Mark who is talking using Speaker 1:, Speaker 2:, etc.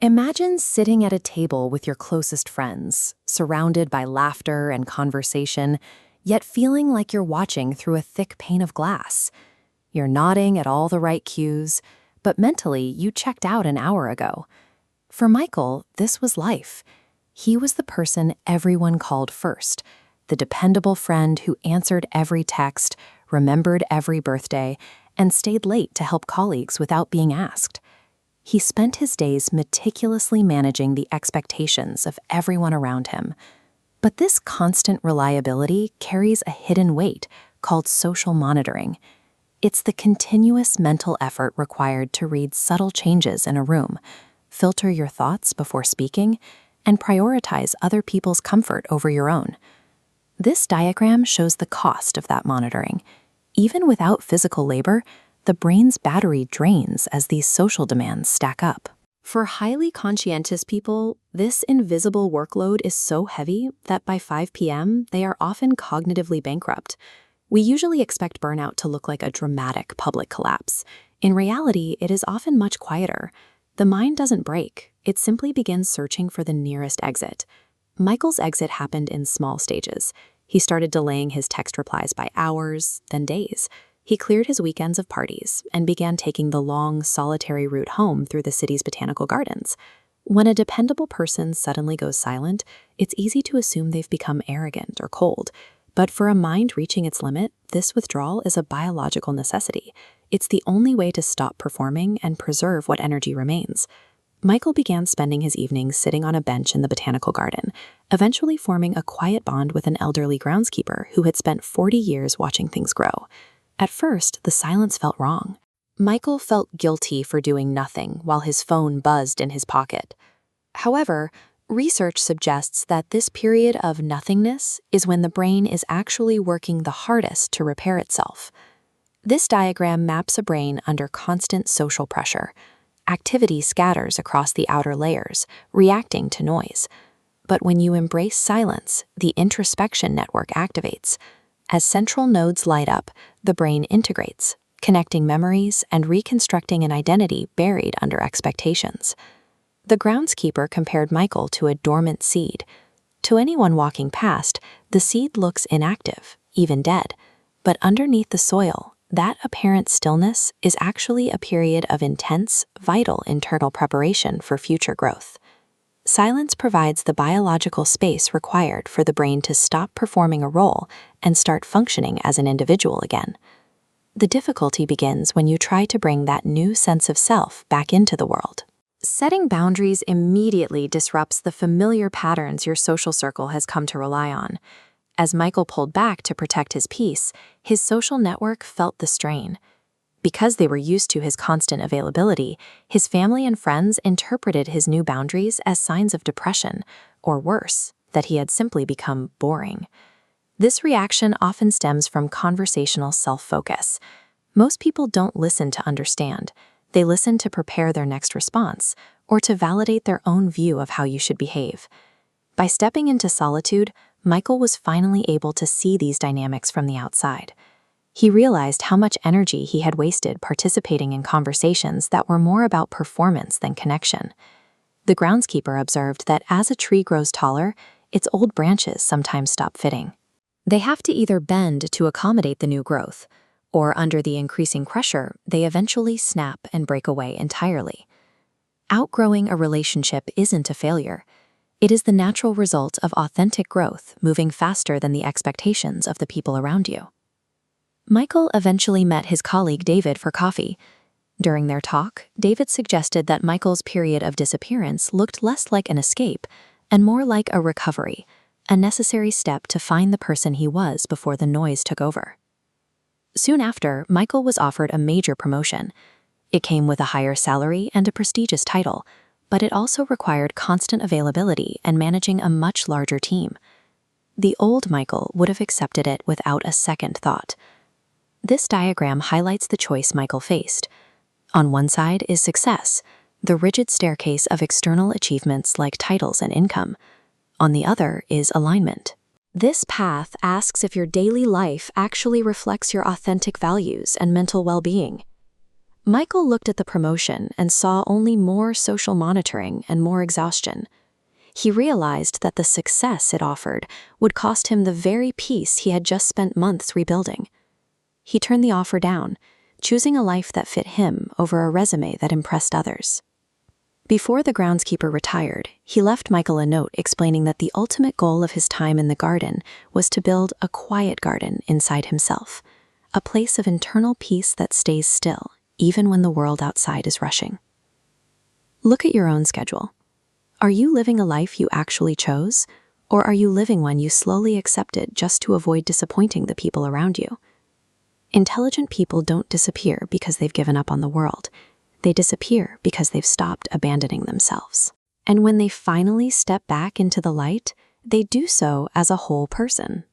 Speaker 1: Imagine sitting at a table with your closest friends, surrounded by laughter and conversation, yet feeling like you're watching through a thick pane of glass. You're nodding at all the right cues, but mentally you checked out an hour ago. For Michael, this was life. He was the person everyone called first, the dependable friend who answered every text, remembered every birthday, and stayed late to help colleagues without being asked. He spent his days meticulously managing the expectations of everyone around him. But this constant reliability carries a hidden weight called social monitoring. It's the continuous mental effort required to read subtle changes in a room, filter your thoughts before speaking, and prioritize other people's comfort over your own. This diagram shows the cost of that monitoring. Even without physical labor, the brain's battery drains as these social demands stack up. For highly conscientious people, this invisible workload is so heavy that by 5 p.m., they are often cognitively bankrupt. We usually expect burnout to look like a dramatic public collapse. In reality, it is often much quieter. The mind doesn't break. It simply begins searching for the nearest exit. Michael's exit happened in small stages. He started delaying his text replies by hours, then days. He cleared his weekends of parties and began taking the long, solitary route home through the city's botanical gardens. When a dependable person suddenly goes silent, it's easy to assume they've become arrogant or cold. But for a mind reaching its limit, this withdrawal is a biological necessity. It's the only way to stop performing and preserve what energy remains. Michael began spending his evenings sitting on a bench in the botanical garden, eventually forming a quiet bond with an elderly groundskeeper who had spent 40 years watching things grow. At first, the silence felt wrong. Michael felt guilty for doing nothing while his phone buzzed in his pocket. However, research suggests that this period of nothingness is when the brain is actually working the hardest to repair itself. This diagram maps a brain under constant social pressure. Activity scatters across the outer layers, reacting to noise. But when you embrace silence, the introspection network activates. As central nodes light up, the brain integrates, connecting memories and reconstructing an identity buried under expectations. The groundskeeper compared Michael to a dormant seed. To anyone walking past, the seed looks inactive, even dead. But underneath the soil, that apparent stillness is actually a period of intense, vital internal preparation for future growth. Silence provides the biological space required for the brain to stop performing a role and start functioning as an individual again. The difficulty begins when you try to bring that new sense of self back into the world. Setting boundaries immediately disrupts the familiar patterns your social circle has come to rely on. As Michael pulled back to protect his peace, his social network felt the strain. Because they were used to his constant availability, his family and friends interpreted his new boundaries as signs of depression, or worse, that he had simply become boring. This reaction often stems from conversational self-focus. Most people don't listen to understand. They listen to prepare their next response, or to validate their own view of how you should behave. By stepping into solitude, Michael was finally able to see these dynamics from the outside. He realized how much energy he had wasted participating in conversations that were more about performance than connection. The groundskeeper observed that as a tree grows taller, its old branches sometimes stop fitting. They have to either bend to accommodate the new growth, or under the increasing pressure, they eventually snap and break away entirely. Outgrowing a relationship isn't a failure. It is the natural result of authentic growth moving faster than the expectations of the people around you. Michael eventually met his colleague David for coffee. During their talk, David suggested that Michael's period of disappearance looked less like an escape and more like a recovery, a necessary step to find the person he was before the noise took over. Soon after, Michael was offered a major promotion. It came with a higher salary and a prestigious title, but it also required constant availability and managing a much larger team. The old Michael would have accepted it without a second thought. This diagram highlights the choice Michael faced. On one side is success, the rigid staircase of external achievements like titles and income. On the other is alignment. This path asks if your daily life actually reflects your authentic values and mental well-being. Michael looked at the promotion and saw only more social monitoring and more exhaustion. He realized that the success it offered would cost him the very peace he had just spent months rebuilding. He turned the offer down, choosing a life that fit him over a resume that impressed others. Before the groundskeeper retired, he left Michael a note explaining that the ultimate goal of his time in the garden was to build a quiet garden inside himself, a place of internal peace that stays still, even when the world outside is rushing. Look at your own schedule. Are you living a life you actually chose, or are you living one you slowly accepted just to avoid disappointing the people around you? Intelligent people don't disappear because they've given up on the world. They disappear because they've stopped abandoning themselves. And when they finally step back into the light, they do so as a whole person,